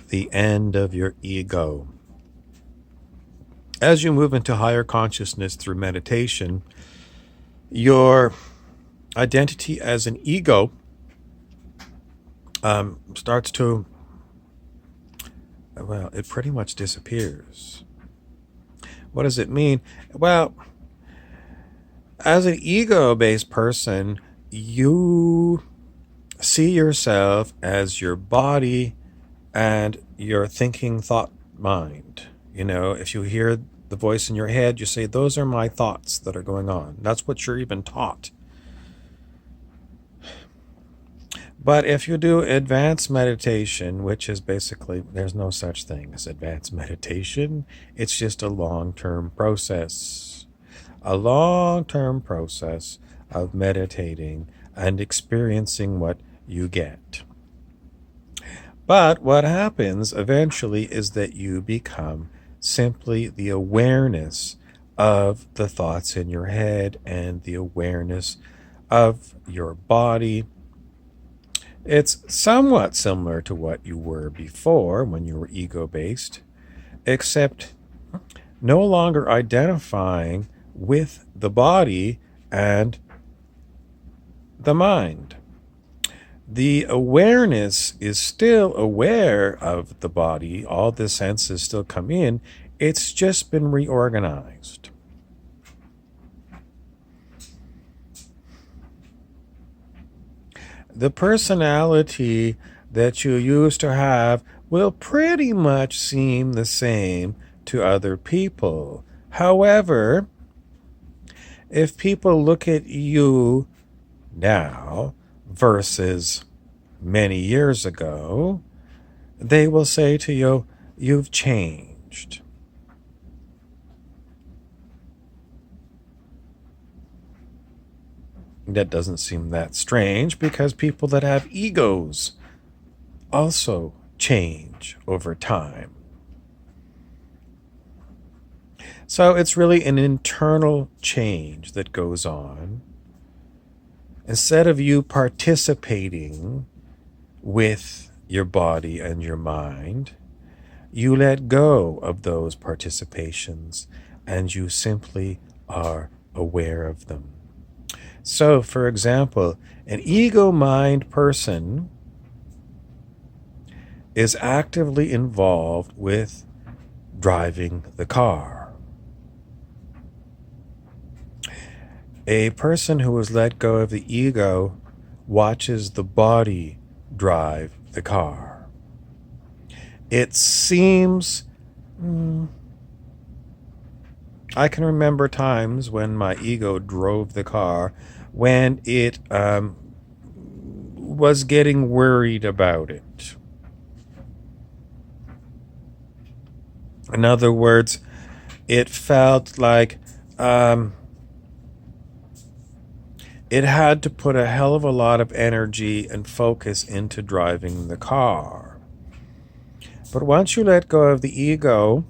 the end of your ego. As you move into higher consciousness through meditation, your identity as an ego starts to, well, it pretty much disappears. What does it mean? Well, as an ego-based person, you see yourself as your body and your thinking thought mind. If you hear the voice in your head, you say, those are my thoughts that are going on. That's what you're even taught. But if you do advanced meditation, which is basically, there's no such thing as advanced meditation. It's just a long-term process. A long-term process of meditating and experiencing what you get. But what happens eventually is that you become simply the awareness of the thoughts in your head and the awareness of your body. It's somewhat similar to what you were before when you were ego-based, except no longer identifying with the body and the mind. The awareness is still aware of the body. All the senses still come in. It's just been reorganized. The personality that you used to have will pretty much seem the same to other people. However, if people look at you now versus many years ago, they will say to you, you've changed. That doesn't seem that strange because people that have egos also change over time. So it's really an internal change that goes on. Instead of you participating with your body and your mind, you let go of those participations and you simply are aware of them. So, for example, an ego mind person is actively involved with driving the car. A person who has let go of the ego watches the body drive the car. It seems, I can remember times when my ego drove the car when it was getting worried about it. In other words, it felt like it had to put a hell of a lot of energy and focus into driving the car. But once you let go of the ego,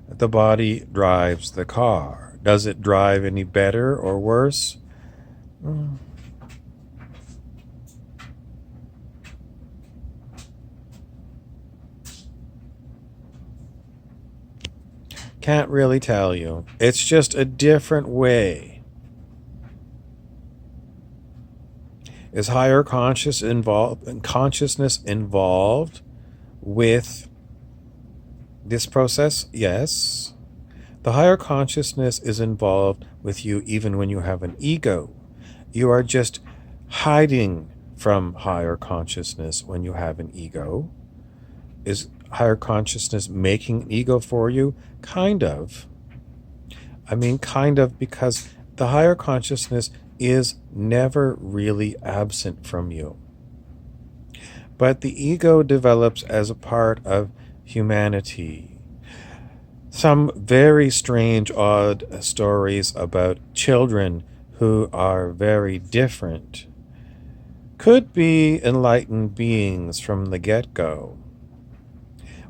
the body drives the car. Does it drive any better or worse? Can't really tell you. It's just a different way. Is higher consciousness involved with this process? Yes. The higher consciousness is involved with you even when you have an ego. You are just hiding from higher consciousness when you have an ego. Is higher consciousness making an ego for you? Kind of. I mean, kind of, because the higher consciousness is never really absent from you. But the ego develops as a part of humanity. Some very strange, odd stories about children who are very different could be enlightened beings from the get-go.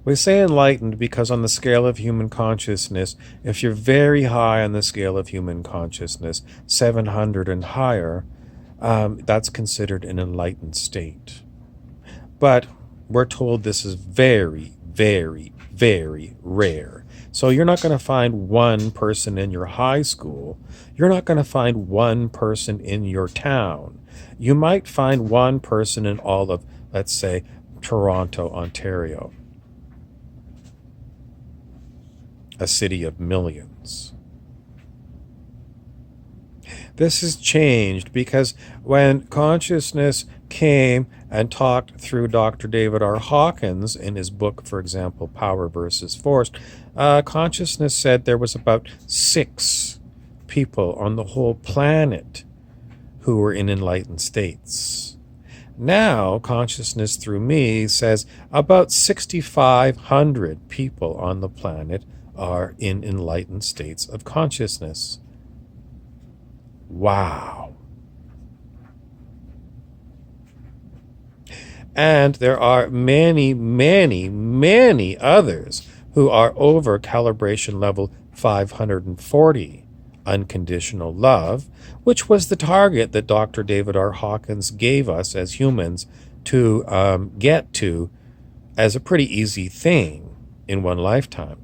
We say enlightened because on the scale of human consciousness, if you're very high on the scale of human consciousness, 700 and higher, that's considered an enlightened state. But we're told this is very, very, very rare. So you're not going to find one person in your high school. You're not going to find one person in your town. You might find one person in all of, let's say, Toronto, Ontario, a city of millions. This has changed because when consciousness came and talked through Dr. David R. Hawkins in his book, for example, Power versus Force, consciousness said there was about 6 people on the whole planet who were in enlightened states. Now, consciousness through me says about 6,500 people on the planet are in enlightened states of consciousness. Wow. And there are many, many, many others who are over calibration level 540, unconditional love, which was the target that Dr. David R. Hawkins gave us as humans to get to as a pretty easy thing in one lifetime.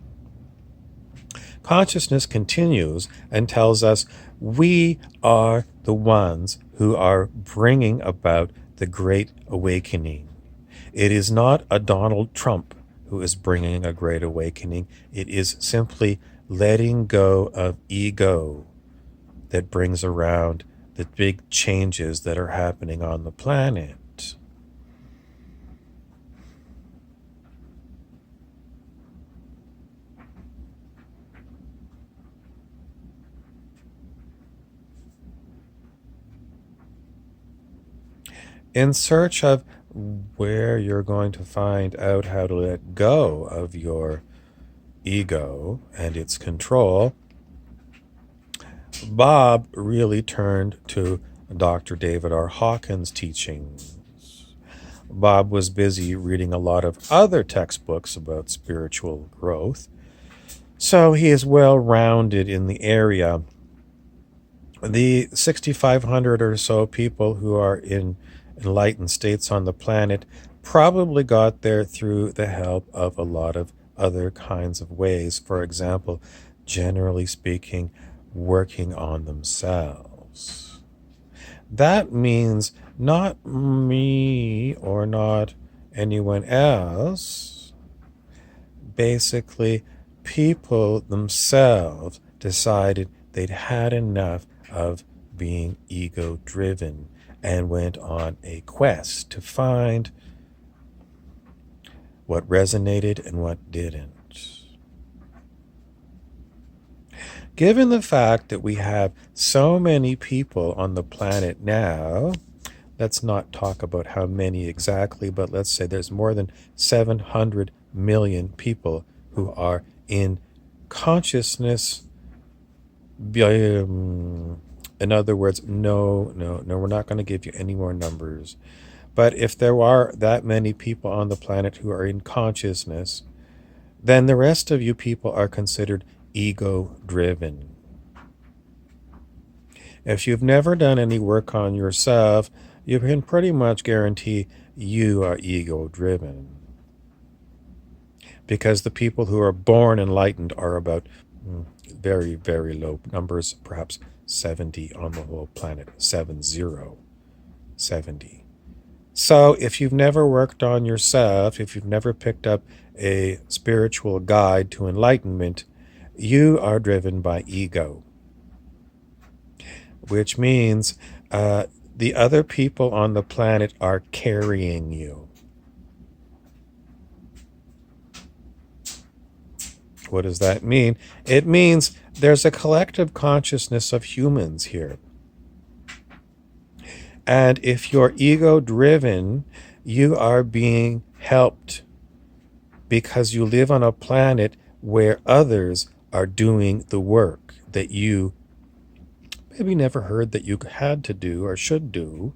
Consciousness continues and tells us we are the ones who are bringing about the Great Awakening. It is not a Donald Trump who is bringing a Great Awakening. It is simply letting go of ego that brings around the big changes that are happening on the planet. In search of where you're going to find out how to let go of your ego and its control, Bob really turned to Dr. David R. Hawkins' teachings. Bob was busy reading a lot of other textbooks about spiritual growth, so he is well rounded in the area. The 6,500 or so people who are in enlightened states on the planet probably got there through the help of a lot of other kinds of ways. For example, generally speaking, working on themselves. That means not me or not anyone else. Basically, people themselves decided they'd had enough of being ego-driven and went on a quest to find what resonated and what didn't. Given the fact that we have so many people on the planet now, let's not talk about how many exactly, but let's say there's more than 700 million people who are in consciousness. In other words, no, we're not going to give you any more numbers. But if there are that many people on the planet who are in consciousness, then the rest of you people are considered ego-driven. If you've never done any work on yourself, you can pretty much guarantee you are ego-driven. Because the people who are born enlightened are about very, very low numbers, perhaps 70 on the whole planet, 70. So if you've never worked on yourself, if you've never picked up a spiritual guide to enlightenment, you are driven by ego, which means the other people on the planet are carrying you. What does that mean? It means there's a collective consciousness of humans here. And if you're ego-driven, you are being helped because you live on a planet where others are doing the work that you maybe never heard that you had to do or should do.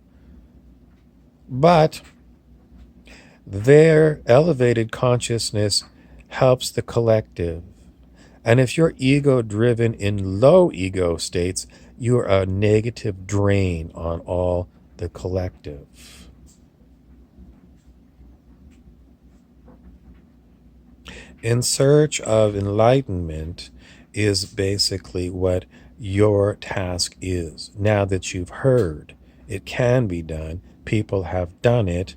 But their elevated consciousness helps the collective. And if you're ego-driven in low ego states, you're a negative drain on all the collective. In search of enlightenment is basically what your task is. Now that you've heard it can be done, people have done it,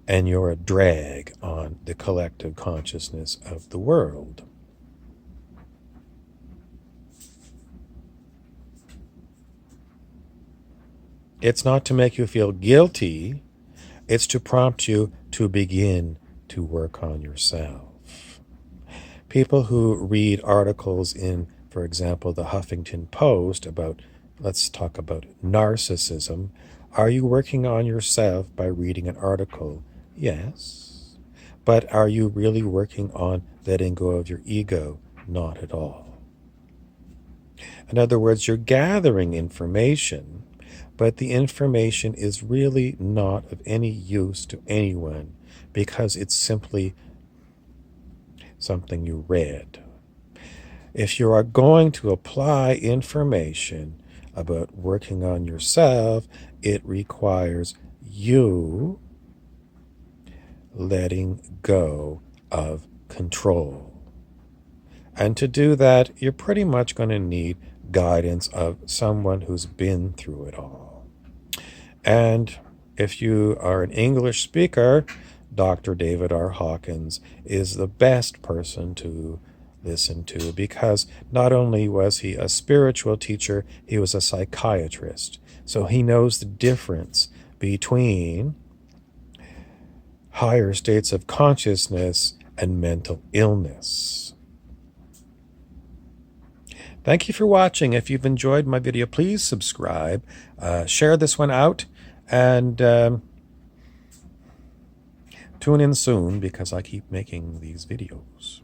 and you're a drag on the collective consciousness of the world. It's not to make you feel guilty, it's to prompt you to begin to work on yourself. People who read articles in, for example, the Huffington Post about, let's talk about narcissism. Are you working on yourself by reading an article? Yes. But are you really working on letting go of your ego? Not at all. In other words, you're gathering information, but the information is really not of any use to anyone because it's simply something you read. If you are going to apply information about working on yourself, it requires you letting go of control. And to do that, you're pretty much going to need guidance of someone who's been through it all. And if you are an English speaker, Dr. David R. Hawkins is the best person to listen to because not only was he a spiritual teacher, he was a psychiatrist. So he knows the difference between higher states of consciousness and mental illness. Thank you for watching. If you've enjoyed my video, please subscribe, share this one out, and tune in soon because I keep making these videos.